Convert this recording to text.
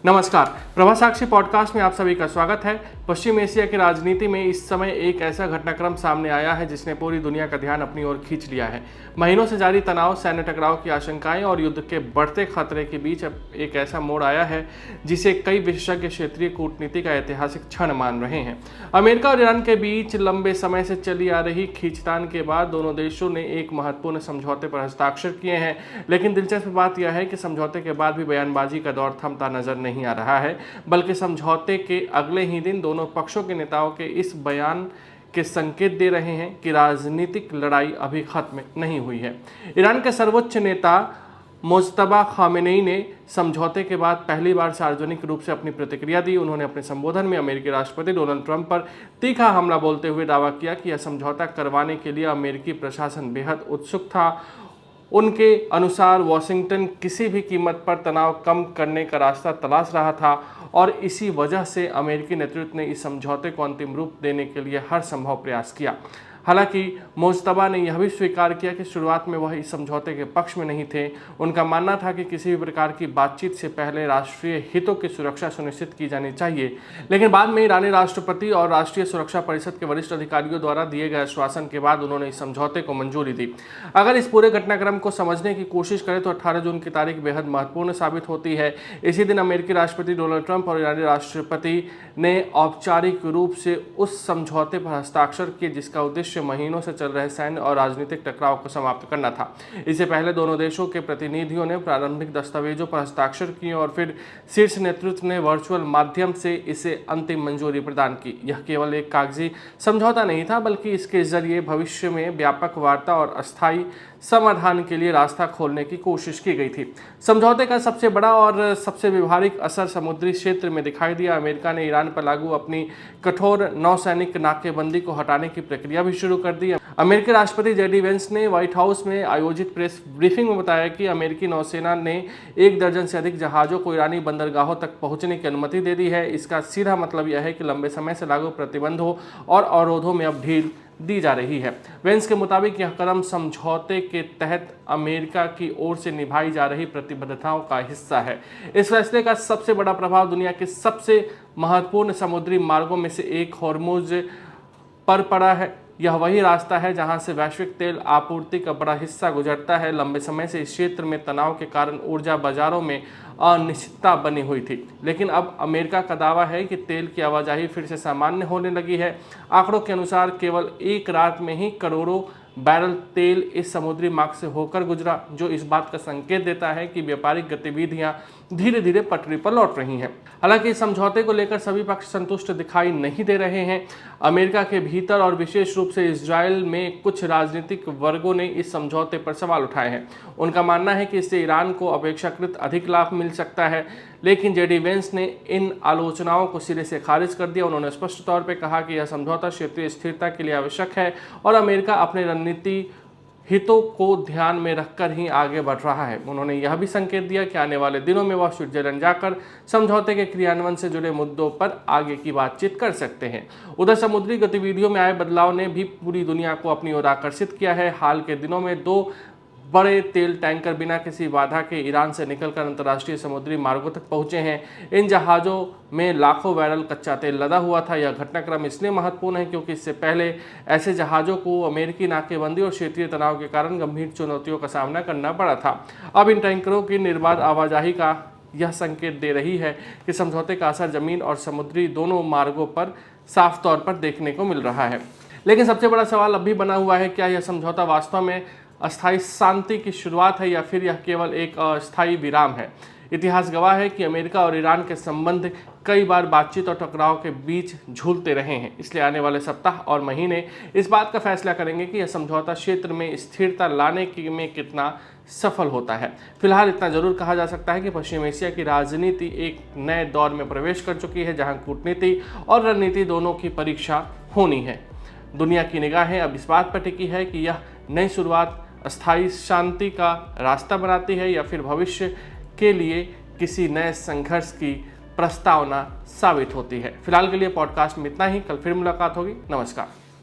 नमस्कार, प्रभा साक्षी पॉडकास्ट में आप सभी का स्वागत है। पश्चिम एशिया की राजनीति में इस समय एक ऐसा घटनाक्रम सामने आया है जिसने पूरी दुनिया का ध्यान अपनी ओर खींच लिया है। महीनों से जारी तनाव, सैन्य टकराव की आशंकाएं और युद्ध के बढ़ते खतरे के बीच अब एक ऐसा मोड़ आया है जिसे कई विशेषज्ञ क्षेत्रीय कूटनीति का ऐतिहासिक क्षण मान रहे हैं। अमेरिका और ईरान के बीच लंबे समय से चली आ रही खींचतान के बाद दोनों देशों ने एक महत्वपूर्ण समझौते पर हस्ताक्षर किए हैं, लेकिन दिलचस्प बात यह है कि समझौते के बाद भी बयानबाजी का दौर थमता नजर नहीं आ रहा है, बल्कि समझौते के अगले ही दिन दोनों पक्षों के नेताओं के इस बयान के संकेत दे रहे हैं कि राजनीतिक लड़ाई अभी खत्म नहीं हुई है। ईरान के सर्वोच्च नेता मुज्तबा खामेनेई ने समझौते के बाद पहली बार सार्वजनिक रूप से अपनी प्रतिक्रिया दी। उन्होंने अपने संबोधन में अमेरिकी राष्ट्रपति डोनाल्ड ट्रंप पर तीखा हमला बोलते हुए दावा किया कि यह समझौता करवाने के लिए अमेरिकी प्रशासन बेहद उत्सुक था। उनके अनुसार वॉशिंगटन किसी भी कीमत पर तनाव कम करने का रास्ता तलाश रहा था और इसी वजह से अमेरिकी नेतृत्व ने इस समझौते को अंतिम रूप देने के लिए हर संभव प्रयास किया। हालांकि मुज्तबा ने यह भी स्वीकार किया कि शुरुआत में वह इस समझौते के पक्ष में नहीं थे। उनका मानना था कि किसी भी प्रकार की बातचीत से पहले राष्ट्रीय हितों की सुरक्षा सुनिश्चित की जानी चाहिए, लेकिन बाद में ईरानी राष्ट्रपति और राष्ट्रीय सुरक्षा परिषद के वरिष्ठ अधिकारियों द्वारा दिए गए आश्वासन के बाद उन्होंने इस समझौते को मंजूरी दी। अगर इस पूरे घटनाक्रम को समझने की कोशिश करें तो 18 जून की तारीख बेहद महत्वपूर्ण साबित होती है। इसी दिन अमेरिकी राष्ट्रपति डोनाल्ड ट्रंप और ईरानी राष्ट्रपति ने औपचारिक रूप से उस समझौते पर हस्ताक्षर किए जिसका उद्देश्य महीनों से चल रहे सैन्य और राजनीतिक टकराव को समाप्त करना था। इससे पहले दोनों देशों के प्रतिनिधियों ने प्रारंभिक दस्तावेजों पर हस्ताक्षर किए और फिर शीर्ष नेतृत्व ने वर्चुअल माध्यम से इसे अंतिम मंजूरी प्रदान की। यह केवल एक कागजी समझौता नहीं था, बल्कि इसके जरिए भविष्य में व्यापक वार्ता और अस्थायी समाधान के लिए रास्ता खोलने की कोशिश की गई थी। समझौते का सबसे बड़ा और सबसे व्यवहारिक असर समुद्री क्षेत्र में दिखाई दिया। अमेरिका ने ईरान पर लागू अपनी कठोर नौसैनिक नाकेबंदी को हटाने की प्रक्रिया भी शुरू कर दी। अमेरिकी राष्ट्रपति जेडी वेंस ने व्हाइट हाउस में आयोजित प्रेस ब्रीफिंग में बताया कि अमेरिकी नौसेना ने 1 दर्जन से अधिक जहाजों को ईरानी बंदरगाहों तक पहुंचने की अनुमति दे दी है। इसका सीधा मतलब यह है कि लंबे समय से लागू प्रतिबंधों और अवरोधों में अब ढील दी जा रही है। वेंस के मुताबिक यह कदम समझौते के तहत अमेरिका की ओर से निभाई जा रही प्रतिबद्धताओं का हिस्सा है। इस फैसले का सबसे बड़ा प्रभाव दुनिया के सबसे महत्वपूर्ण समुद्री मार्गों में से एक हॉर्मुज पर पड़ा है। यह वही रास्ता है जहां से वैश्विक तेल आपूर्ति का बड़ा हिस्सा गुजरता है। लंबे समय से इस क्षेत्र में तनाव के कारण ऊर्जा बाजारों में अनिश्चितता बनी हुई थी, लेकिन अब अमेरिका का दावा है कि तेल की आवाजाही फिर से सामान्य होने लगी है। आंकड़ों के अनुसार केवल एक रात में ही करोड़ों बैरल तेल इस समुद्री मार्ग से होकर गुजरा, जो इस बात का संकेत देता है कि व्यापारिक गतिविधियां धीरे धीरे पटरी पर लौट रही हैं। हालांकि इस समझौते को लेकर सभी पक्ष संतुष्ट दिखाई नहीं दे रहे हैं। अमेरिका के भीतर और विशेष रूप से इजरायल में कुछ राजनीतिक वर्गों ने इस समझौते पर सवाल उठाए हैं। उनका मानना है कि इससे ईरान को अपेक्षाकृत अधिक लाभ मिल सकता है, लेकिन जेडी वेंस ने इन आलोचनाओं को सिरे से खारिज कर दिया। उन्होंने स्पष्ट तौर पर कहा कि यह समझौता क्षेत्रीय स्थिरता के लिए आवश्यक है और अमेरिका अपने रणनीति हितों को ध्यान में रखकर ही आगे बढ़ रहा है। उन्होंने यह भी संकेत दिया कि आने वाले दिनों में वह स्विट्जरलैंड जाकर समझौते के क्रियान्वयन से जुड़े मुद्दों पर आगे की बातचीत कर सकते हैं। उधर समुद्री गतिविधियों में आए बदलाव ने भी पूरी दुनिया को अपनी ओर आकर्षित किया है। हाल के दिनों में 2 बड़े तेल टैंकर बिना किसी बाधा के ईरान से निकलकर अंतर्राष्ट्रीय समुद्री मार्गों तक पहुंचे हैं। इन जहाज़ों में लाखों बैरल कच्चा तेल लदा हुआ था। यह घटनाक्रम इसलिए महत्वपूर्ण है क्योंकि इससे पहले ऐसे जहाज़ों को अमेरिकी नाकेबंदी और क्षेत्रीय तनाव के कारण गंभीर चुनौतियों का सामना करना पड़ा था। अब इन टैंकरों की निर्बाध आवाजाही का यह संकेत दे रही है कि समझौते का असर जमीन और समुद्री दोनों मार्गों पर साफ तौर पर देखने को मिल रहा है। लेकिन सबसे बड़ा सवाल अब भी बना हुआ है, क्या यह समझौता वास्तव में अस्थायी शांति की शुरुआत है या फिर यह केवल एक अस्थायी विराम है। इतिहास गवाह है कि अमेरिका और ईरान के संबंध कई बार बातचीत और टकराव के बीच झूलते रहे हैं। इसलिए आने वाले सप्ताह और महीने इस बात का फैसला करेंगे कि यह समझौता क्षेत्र में स्थिरता लाने में कितना सफल होता है। फिलहाल इतना जरूर कहा जा सकता है कि पश्चिम एशिया की राजनीति एक नए दौर में प्रवेश कर चुकी है, जहां कूटनीति और रणनीति दोनों की परीक्षा होनी है। दुनिया की निगाहें अब इस बात पर टिकी है कि यह नई शुरुआत अस्थायी शांति का रास्ता बनाती है या फिर भविष्य के लिए किसी नए संघर्ष की प्रस्तावना साबित होती है। फिलहाल के लिए पॉडकास्ट में इतना ही। कल फिर मुलाकात होगी। नमस्कार।